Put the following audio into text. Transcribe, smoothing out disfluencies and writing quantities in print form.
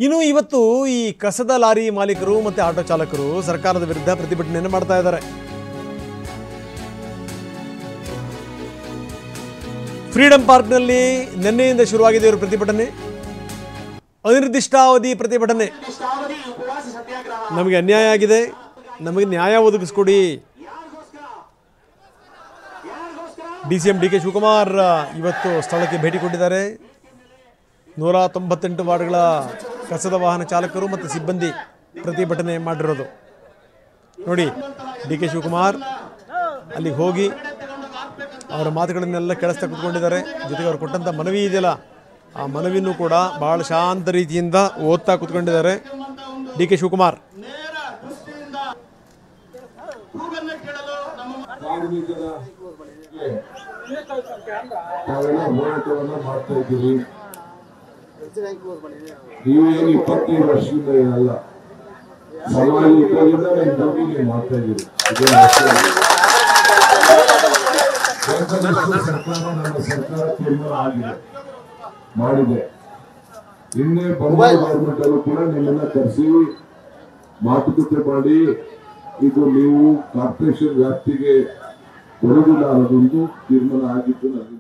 ಇನ್ನು ಇವತ್ತು ಈ ಕಸದ ಲಾರಿ ಮಾಲೀಕರು ಮತ್ತು ಆಟೋ ಚಾಲಕರು ಸರ್ಕಾರದ ವಿರುದ್ಧ ಪ್ರತಿಭಟನೆಯನ್ನು ಮಾಡ್ತಾ ಇದ್ದಾರೆ. ಫ್ರೀಡಂ ಪಾರ್ಕ್ನಲ್ಲಿ ನಿನ್ನೆಯಿಂದ ಶುರುವಾಗಿದೆ ಇವರು ಪ್ರತಿಭಟನೆ. ಅನಿರ್ದಿಷ್ಟಾವಧಿ ಪ್ರತಿಭಟನೆ. ನಮಗೆ ಅನ್ಯಾಯ ಆಗಿದೆ, ನಮಗೆ ನ್ಯಾಯ ಒದಗಿಸ್ಕೊಡಿ. DCM DK ಶಿವಕುಮಾರ್ ಇವತ್ತು ಸ್ಥಳಕ್ಕೆ ಭೇಟಿ ಕೊಟ್ಟಿದ್ದಾರೆ. 198 ವಾರ್ಡ್ಗಳ ಕಸದ ವಾಹನ ಚಾಲಕರು ಮತ್ತು ಸಿಬ್ಬಂದಿ ಪ್ರತಿಭಟನೆ ಮಾಡಿರೋದು ನೋಡಿ. DK ಶಿವಕುಮಾರ್ ಅಲ್ಲಿಗೆ ಹೋಗಿ ಅವರ ಮಾತುಗಳನ್ನೆಲ್ಲ ಕೆಳಿಸ್ತಾ ಕೂತ್ಕೊಂಡಿದ್ದಾರೆ. ಜೊತೆಗೆ ಅವರು ಕೊಟ್ಟಂಥ ಮನವಿ ಇದೆಯಲ್ಲ, ಆ ಮನವಿನೂ ಕೂಡ ಬಹಳ ಶಾಂತ ರೀತಿಯಿಂದ ಓದ್ತಾ ಕೂತ್ಕೊಂಡಿದ್ದಾರೆ DK ಶಿವಕುಮಾರ್. ನೀವೇನು 25 ವರ್ಷದಿಂದ ಏನಲ್ಲ, ಸಾಮಾಜಿಕವಾಗಿ ನೀವು ಮಾಡ್ತಾ ಇದ್ದೀರಿ. ಸರ್ಕಾರ ನಮ್ಮ ಸರ್ಕಾರ ತೀರ್ಮಾನ ಆಗಿದೆ, ಮಾಡಿದೆ. ನಿನ್ನೆ ಬೊಂಬಾಯಿ ಗೌರ್ಮೆಂಟ್ ಅಲ್ಲೂ ಕೂಡ ನಿಮ್ಮನ್ನ ಕರೆಸಿ ಮಾತುಕತೆ ಮಾಡಿ ಇದು ನೀವು ಕಾರ್ಪೊರೇಷನ್ ವ್ಯಾಪ್ತಿಗೆ ಕೊಡುವುದಿಲ್ಲ ಅನ್ನೋದೊಂದು ತೀರ್ಮಾನ ಆಗಿದ್ದು ನನಗೆ